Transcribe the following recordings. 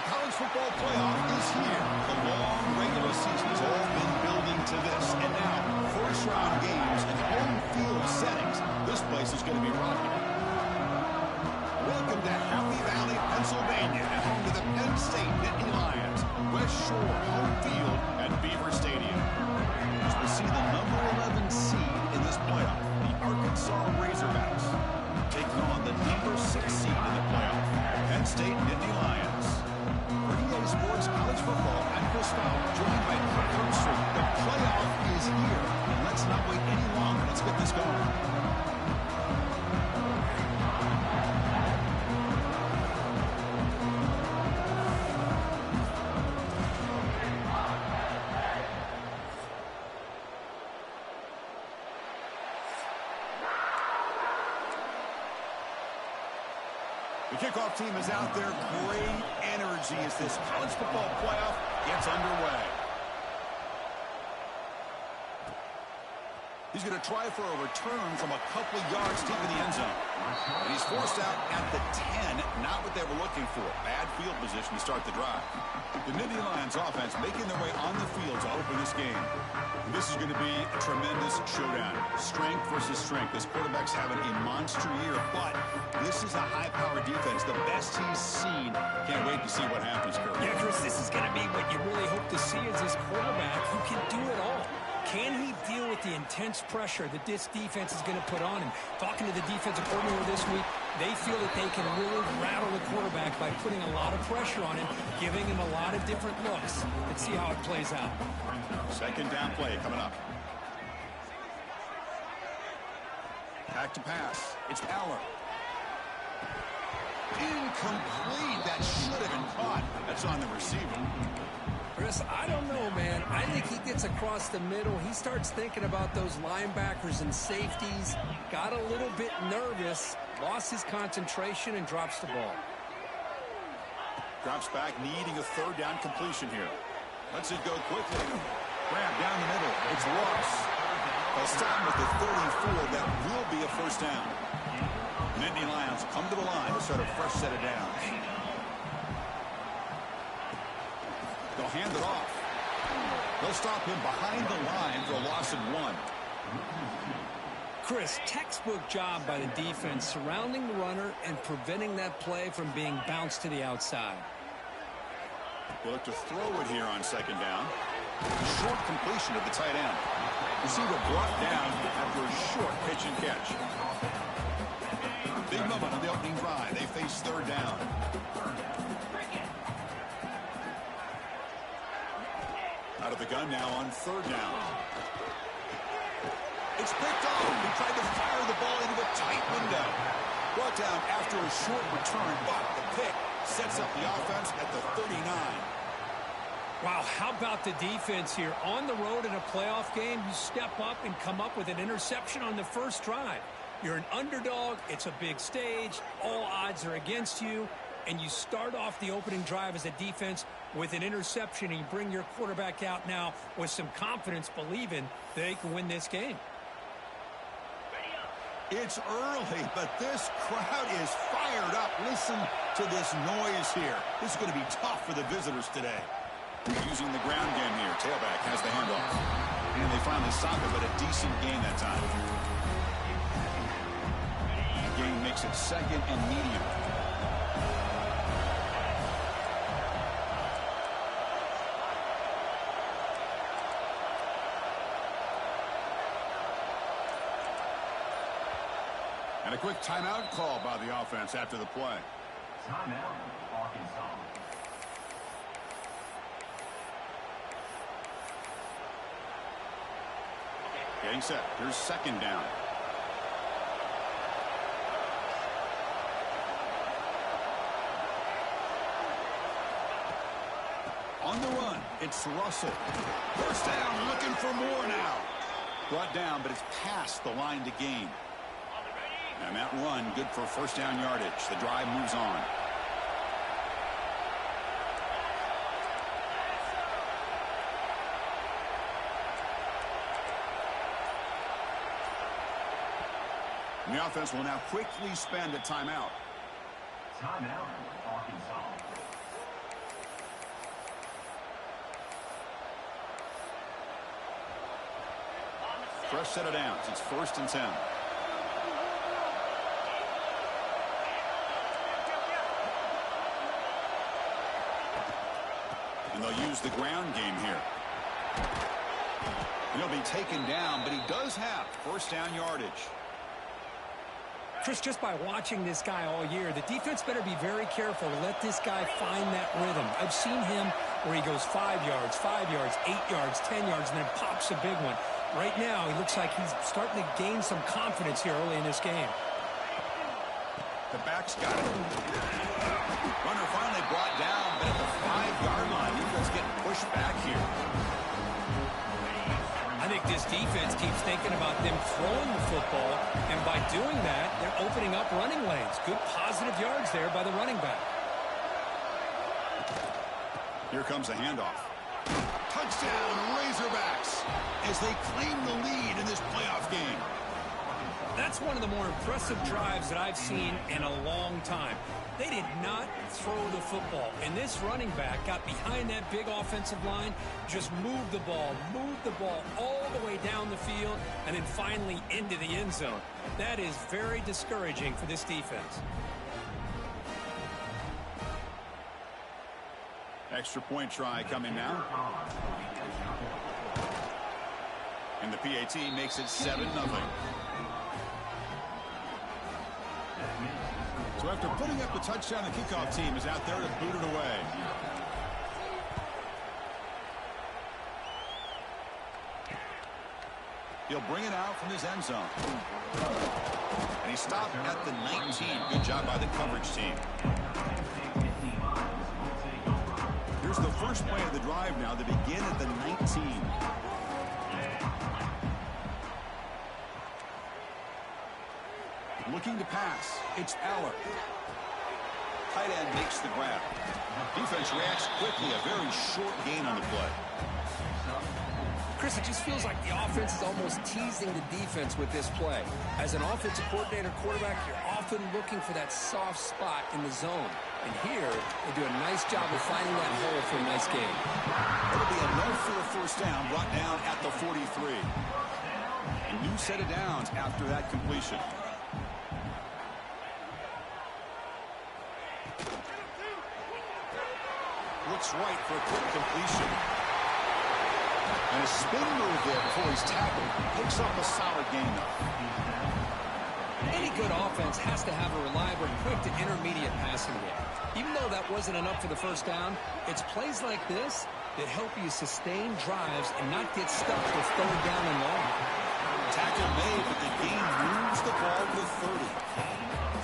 college football playoff is here. The long regular season has all been building to this. And now, first-round games in home field settings. This place is going to be rocking. Welcome to Happy Valley, Pennsylvania, and home to the Penn State Nittany Lions. West Shore home field at Beaver Stadium. As we see the number 11 seed in this playoff, the Arkansas Razorbacks, taking on the number 6 seed in the playoff, Penn State Nittany Lions. For EA Sports College Football, I'm Chris Fowler, joined by Kirk Herbstreit. The playoff is here, and let's not wait any longer. Let's get this going. The kickoff team is out there. Great energy as this college football playoff gets underway. He's going to try for a return from a couple of yards deep in the end zone. And he's forced out at the 10, not what they were looking for. Bad field position to start the drive. The Nittany Lions offense making their way on the field to open this game. And this is going to be a tremendous showdown. Strength versus strength. This quarterback's having a monster year, but this is a high-powered defense, the best he's seen. Can't wait to see what happens, Kirk. Yeah, Chris, this is going to be what you really hope to see is this quarterback who can do it all. Can he deal with the intense pressure that this defense is going to put on him? Talking to the defensive coordinator this week, they feel that they can really rattle the quarterback by putting a lot of pressure on him, giving him a lot of different looks. Let's see how it plays out. Second down play coming up. Back to pass. It's Aller. Incomplete. That should have been caught. That's on the receiver. Chris, I don't know, man. I think he gets across the middle. He starts thinking about those linebackers and safeties. Got a little bit nervous. Lost his concentration and drops the ball. Drops back, needing a third down completion here. Lets it go quickly. Grab down the middle. It's Ross. They'll stop with the 34. That will be a first down. Nittany Lions come to the line to start a fresh set of downs. They'll hand it off. They'll stop him behind the line for a loss of 1. Chris, textbook job by the defense surrounding the runner and preventing that play from being bounced to the outside. We'll look to throw it here on second down. Short completion of the tight end. Receiver brought down after a short pitch and catch. Big moment on the opening drive. They face third down. Out of the gun now on third down. It's picked off. He tried to fire the ball into a tight window. Brought down after a short return, but the pick sets up the offense at the 39. Wow, how about the defense here? On the road in a playoff game, you step up and come up with an interception on the first drive. You're an underdog. It's a big stage. All odds are against you. And you start off the opening drive as a defense with an interception, and you bring your quarterback out now with some confidence, believing they can win this game. It's early, but this crowd is fired up. Listen to this noise here. This is going to be tough for the visitors today. Using the ground game here. Tailback has the handoff. And they finally stop it, but a decent gain that time. The game makes it second and medium. And a quick timeout call by the offense after the play. Timeout, Arkansas. Getting set. Here's second down. On the run, it's Russell. First down, looking for more now. Brought down, but it's past the line to gain. And that run, good for first down yardage. The drive moves on. And the offense will now quickly spend a timeout. Timeout, Arkansas. Fresh set of downs. It's 1st and 10. And they'll use the ground game here. And he'll be taken down, but he does have 1st down yardage. Chris, just by watching this guy all year, the defense better be very careful to let this guy find that rhythm. I've seen him where he goes 5 yards, 8 yards, 10 yards, and then pops a big one. Right now, he looks like he's starting to gain some confidence here early in this game. The back's got it. Runner finally brought down, but at the 5-yard line, he's getting pushed back here. I think this defense keeps thinking about them throwing the football, and by doing that, they're opening up running lanes. Good positive yards there by the running back. Here comes a handoff. Touchdown, Razorbacks, as they claim the lead in this playoff game. That's one of the more impressive drives that I've seen in a long time. They did not throw the football, and this running back got behind that big offensive line, just moved the ball all the way down the field, and then finally into the end zone. That is very discouraging for this defense. Extra point try coming now. And the PAT makes it 7-0. So after putting up the touchdown, the kickoff team is out there to boot it away. He'll bring it out from his end zone. And he stopped at the 19. Good job by the coverage team. Here's the first play of the drive now. They begin at the 19. Looking to pass. It's Aller. Tight end makes the grab. Defense reacts quickly. A very short gain on the play. Chris, it just feels like the offense is almost teasing the defense with this play. As an offensive coordinator quarterback, you're often looking for that soft spot in the zone. And here, they do a nice job of finding that hole for a nice gain. It'll be enough for a 1st down, brought down at the 43. A new set of downs after that completion. Looks right for a quick completion. And a spin move there before he's tackled. Picks up a solid gain, though. Any good offense has to have a reliable, quick to intermediate passing game. Even though that wasn't enough for the 1st down, it's plays like this that help you sustain drives and not get stuck with 3rd down and long. Tackle made, but the game moves the ball to 30.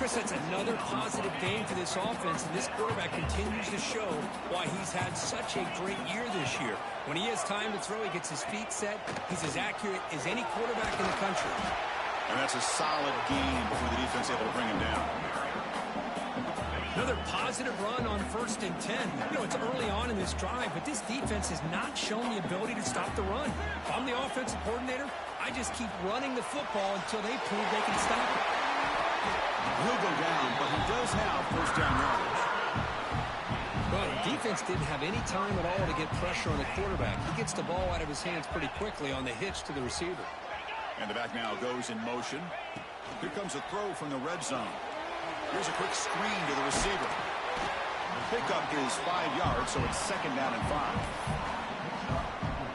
Chris, that's another positive game for this offense, and this quarterback continues to show why he's had such a great year this year. When he has time to throw, he gets his feet set. He's as accurate as any quarterback in the country. And that's a solid game before the defense able to bring him down. Another positive run on 1st and 10. You know, it's early on in this drive, but this defense has not shown the ability to stop the run. If I'm the offensive coordinator, I just keep running the football until they prove they can stop it. He'll go down, but he does have 1st down yardage. Well, the defense didn't have any time at all to get pressure on the quarterback. He gets the ball out of his hands pretty quickly on the hitch to the receiver. And the back now goes in motion. Here comes a throw from the red zone. Here's a quick screen to the receiver. The pickup is 5 yards, so it's 2nd down and 5.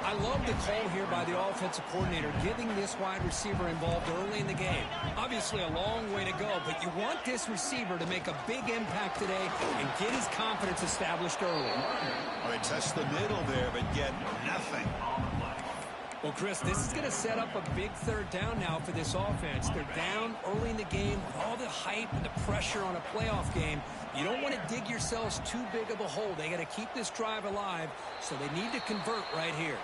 I love the call here by the offensive coordinator, getting this wide receiver involved early in the game. Obviously a long way to go, but you want this receiver to make a big impact today and get his confidence established early. Well, they test the middle there, but get nothing. Well, Chris, this is going to set up a big 3rd down now for this offense. They're down early in the game with all the hype and the pressure on a playoff game. You don't want to dig yourselves too big of a hole. They got to keep this drive alive, so they need to convert right here.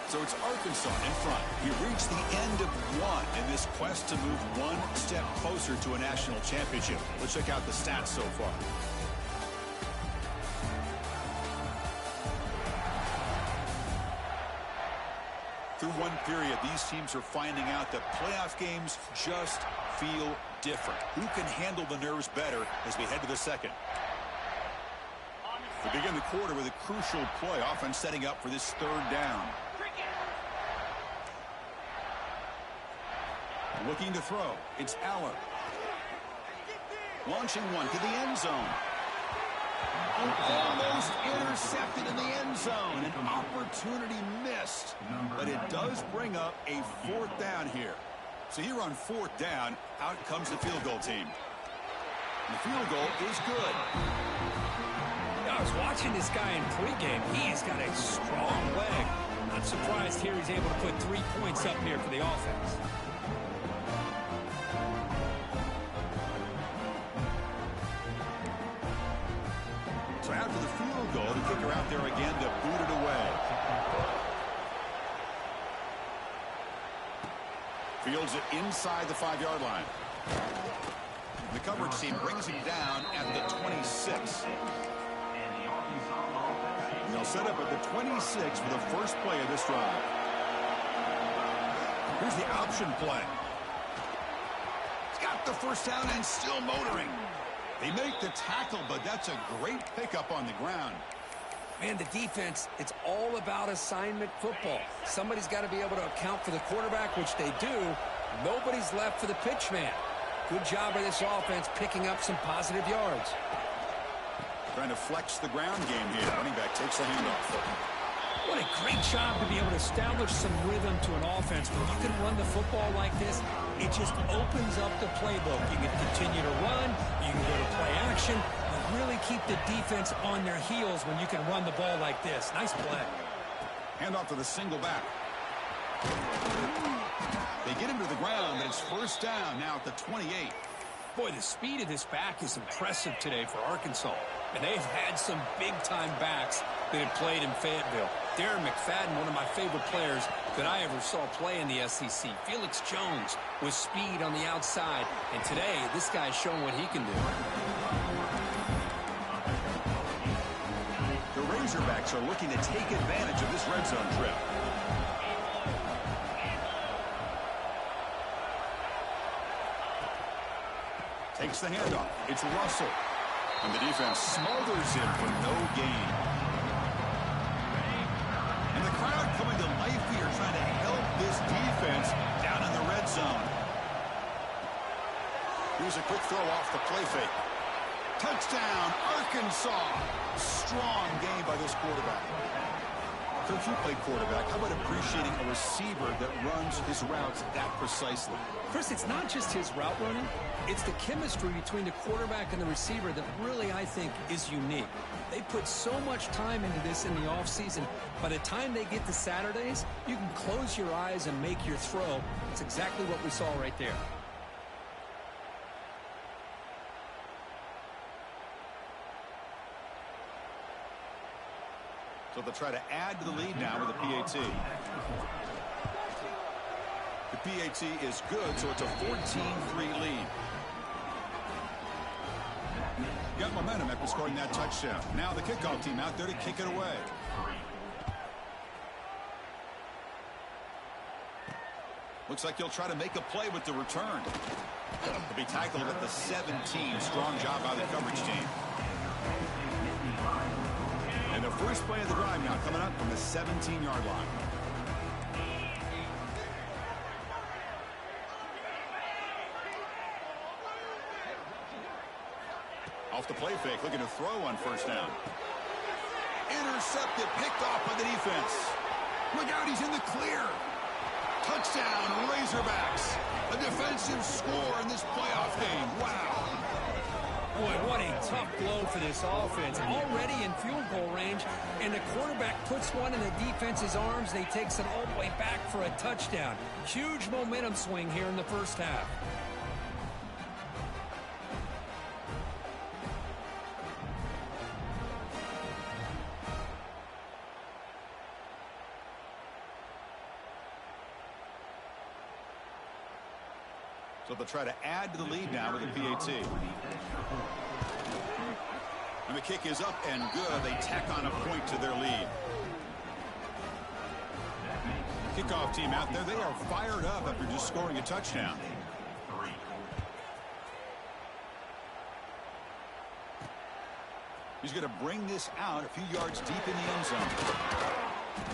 So it's Arkansas in front. We reached the end of one in this quest to move one step closer to a national championship. Let's check out the stats so far. Through one period, these teams are finding out that playoff games just feel different. Who can handle the nerves better as we head to the 2nd? We begin the quarter with a crucial play, offense setting up for this 3rd down. Looking to throw. It's Aller. Launching one to the end zone. Almost intercepted in the end zone. An opportunity missed. But it does bring up a 4th down here. So here on 4th down, out comes the field goal team. The field goal is good. I was watching this guy in pregame. He's got a strong leg. Not surprised here he's able to put 3 points up here for the offense. So after the field goal, the kicker out there again to boot it away. Fields it inside the 5-yard line. The coverage team brings him down at the 26. They'll set up at the 26 for the first play of this drive. Here's the option play. He's got the first down and still motoring. They make the tackle, but that's a great pickup on the ground. Man, the defense, it's all about assignment football. Somebody's got to be able to account for the quarterback, which they do. Nobody's left for the pitch man. Good job by this offense picking up some positive yards. Trying to flex the ground game here. Running back takes the handoff. What a great job to be able to establish some rhythm to an offense. When you can run the football like this, it just opens up the playbook. You can continue to run. You can go to play action. You really keep the defense on their heels when you can run the ball like this. Nice play. Handoff to the single back. They get him to the ground, but it's first down now at the 28. Boy, the speed of this back is impressive today for Arkansas. And they've had some big-time backs that have played in Fayetteville. Darren McFadden, one of my favorite players that I ever saw play in the SEC. Felix Jones with speed on the outside. And today, this guy's showing what he can do. The Razorbacks are looking to take advantage of this red zone trip. Takes the handoff. It's Russell. And the defense smothers him for no gain. And the crowd coming to life here trying to help this defense down in the red zone. Here's a quick throw off the play fake. Touchdown, Arkansas. Strong game by this quarterback. Coach, you play quarterback. How about appreciating a receiver that runs his routes that precisely? Chris, it's not just his route running. It's the chemistry between the quarterback and the receiver that really, I think, is unique. They put so much time into this in the offseason. By the time they get to Saturdays, you can close your eyes and make your throw. It's exactly what we saw right there. So they'll try to add to the lead now with a PAT. The PAT is good, so it's a 14-3 lead. Got momentum after scoring that touchdown. Now the kickoff team out there to kick it away. Looks like he'll try to make a play with the return. He'll be tackled at the 17. Strong job by the coverage team. And the first play of the drive now coming up from the 17-yard line. Off the play fake, looking to throw on first down. Intercepted, picked off by the defense. Look out, he's in the clear. Touchdown, Razorbacks. A defensive score in this playoff game. Wow. Boy, what a tough blow for this offense. Already in field goal range, and the quarterback puts one in the defense's arms, and he takes it all the way back for a touchdown. Huge momentum swing here in the first half. So they'll try to add to the lead now with a PAT. And the kick is up and good. They tack on a point to their lead. Kickoff team out there, they are fired up after just scoring a touchdown. He's going to bring this out a few yards deep in the end zone.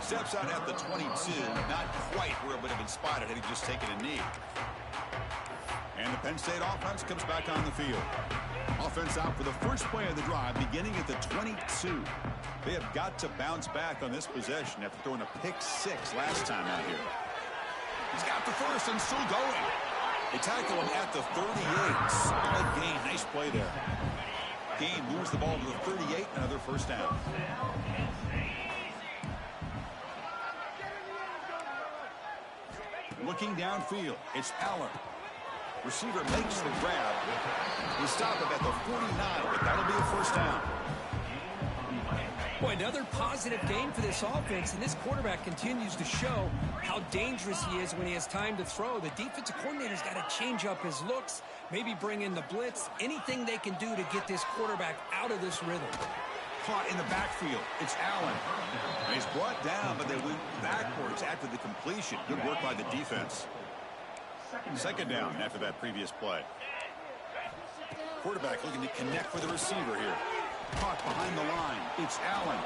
Steps out at the 22. Not quite where it would have been spotted had he just taken a knee. And the Penn State offense comes back on the field. Offense out for the first play of the drive, beginning at the 22. They have got to bounce back on this possession after throwing a pick-6 last time out here. He's got the first and still going. They tackle him at the 38. Solid gain. Nice play there. Gain moves the ball to the 38. Another first down. Looking downfield, it's Allen. Receiver makes the grab. He stopped him at the 49, but that'll be a first down. Boy, another positive game for this offense, and this quarterback continues to show how dangerous he is when he has time to throw. The defensive coordinator's got to change up his looks, maybe bring in the blitz, anything they can do to get this quarterback out of this rhythm. Caught in the backfield, it's Allen. And he's brought down, but they went backwards after the completion. Good work by the defense. Second down after that previous play. Quarterback looking to connect with the receiver here. Caught behind the line. It's Allen.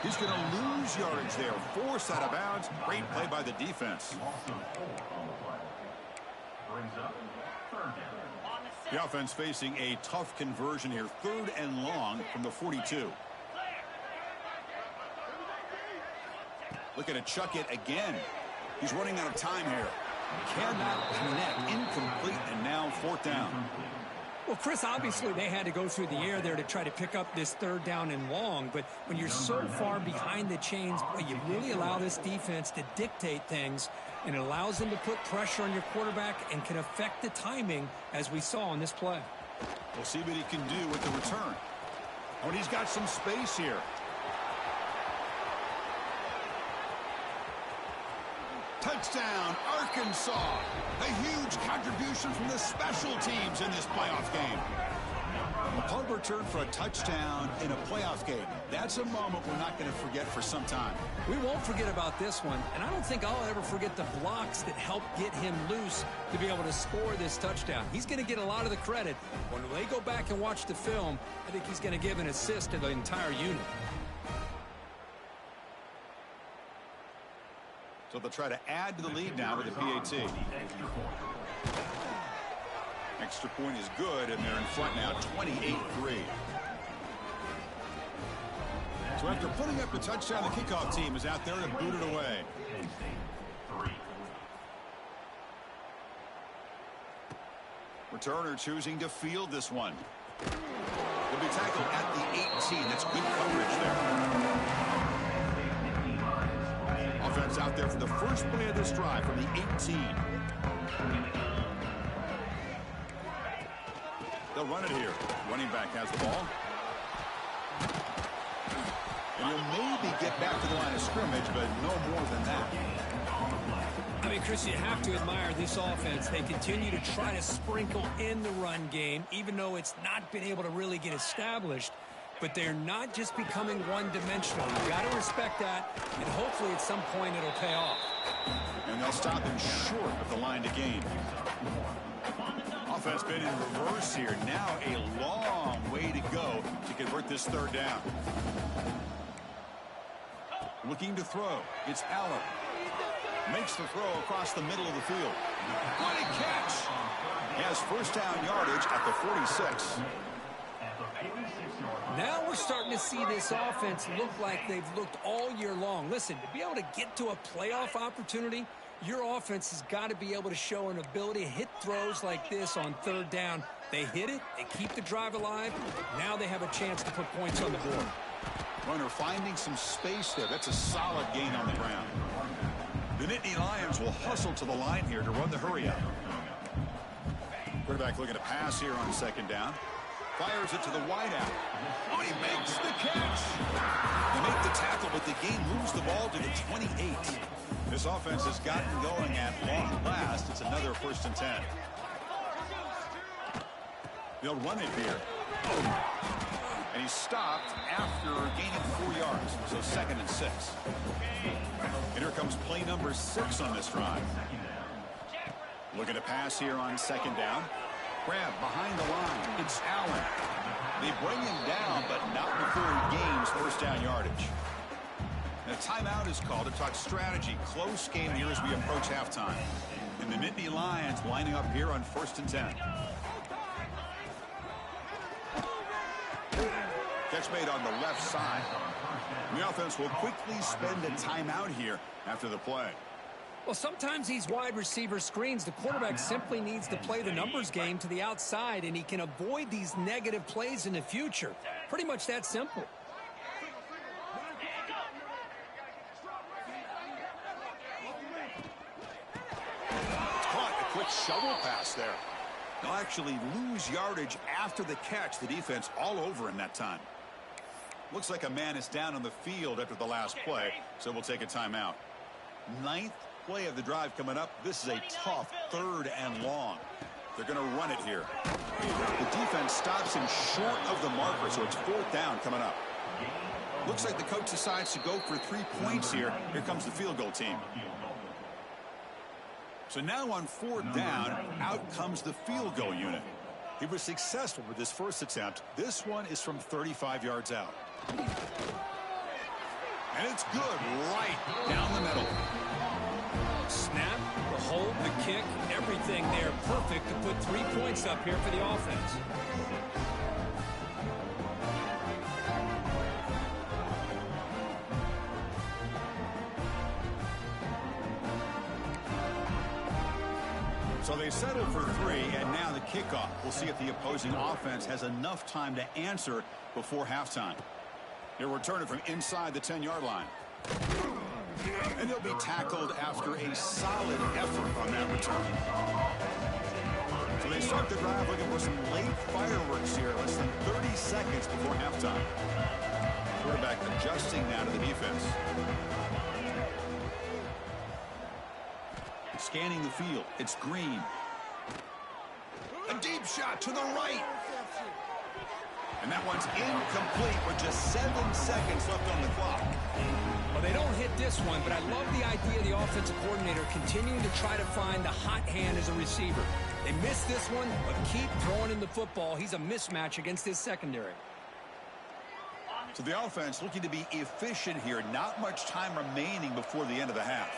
He's going to lose yardage there. Forced out of bounds. Great play by the defense. The offense facing a tough conversion here. 3rd and long from the 42. Looking to chuck it again. He's running out of time here. Cannot connect. Incomplete, and now 4th down. Well, Chris, obviously they had to go through the air there to try to pick up this 3rd down and long, but when you're so far behind the chains, boy, you really allow this defense to dictate things, and it allows them to put pressure on your quarterback and can affect the timing, as we saw on this play. We'll see what he can do with the return. When he's got some space here. Touchdown, Arkansas. A huge contribution from the special teams in this playoff game. A punt return for a touchdown in a playoff game. That's a moment we're not going to forget for some time. We won't forget about this one, and I don't think I'll ever forget the blocks that helped get him loose to be able to score this touchdown. He's going to get a lot of the credit. When they go back and watch the film, I think he's going to give an assist to the entire unit. So they'll try to add to the lead now with the PAT. Extra point is good, and they're in front now, 28-3. So after putting up a touchdown, the kickoff team is out there to boot it away. Returner choosing to field this one. He'll be tackled at the 18. That's good coverage there. Offense out there for the first play of this drive from the 18. They'll run it here. Running back has the ball. And he'll maybe get back to the line of scrimmage, but no more than that. I mean, Chris, you have to admire this offense. They continue to try to sprinkle in the run game, even though it's not been able to really get established. But they're not just becoming one-dimensional. You've got to respect that, and hopefully at some point it'll pay off. And they'll stop him short of the line to gain. Offense been in reverse here. Now a long way to go to convert this 3rd down. Looking to throw. It's Allen. Makes the throw across the middle of the field. What a catch! He has first down yardage at the 46. Now we're starting to see this offense look like they've looked all year long. Listen, to be able to get to a playoff opportunity, your offense has got to be able to show an ability to hit throws like this on 3rd down. They hit it, they keep the drive alive. Now they have a chance to put points on the board. Runner finding some space there. That's a solid gain on the ground. The Nittany Lions will hustle to the line here to run the hurry up. Quarterback looking to pass here on 2nd down. Fires it to the wideout. Oh, he makes the catch. They make the tackle, but the game moves the ball to the 28. This offense has gotten going at long last. It's another 1st and 10. They'll run it here. And he's stopped after gaining 4 yards. So 2nd and 6. And here comes play number 6 on this drive. Looking to pass here on 2nd down. Grab behind the line. It's Allen. They bring him down, but not before he gains first down yardage. And a timeout is called to talk strategy. Close game here as we approach halftime. And And the Nittany Lions lining up here on 1st and 10. Catch made on the left side. The offense will quickly spend a timeout here after the play. Well, sometimes these wide receiver screens, the quarterback simply needs to play the numbers game to the outside, and he can avoid these negative plays in the future. Pretty much that simple. Caught a quick shovel pass there. They'll actually lose yardage after the catch. The defense all over in that time. Looks like a man is down on the field after the last play, so we'll take a timeout. 9th play of the drive coming up. This is a tough 3rd and long. They're going to run it here. The defense stops him short of the marker, so it's 4th down coming up. Looks like the coach decides to go for 3 points here. Here comes the field goal team. So now on 4th down, out comes the field goal unit. He was successful with his first attempt. This one is from 35 yards out. And it's good right down the middle. Snap, the hold, the kick, everything there perfect to put 3 points up here for the offense. So they settle for 3, and now the kickoff. We'll see if the opposing offense has enough time to answer before halftime. He'll return it from inside the 10-yard line. And he'll be tackled after a solid effort on that return. So they start the drive looking for some late fireworks here, less than 30 seconds before halftime. Quarterback adjusting now to the defense. Scanning the field. It's Green. A deep shot to the right. And that one's incomplete with just 7 seconds left on the clock. Well, they don't hit this one, but I love the idea of the offensive coordinator continuing to try to find the hot hand as a receiver. They missed this one, but keep throwing him the football. He's a mismatch against his secondary. So the offense looking to be efficient here. Not much time remaining before the end of the half.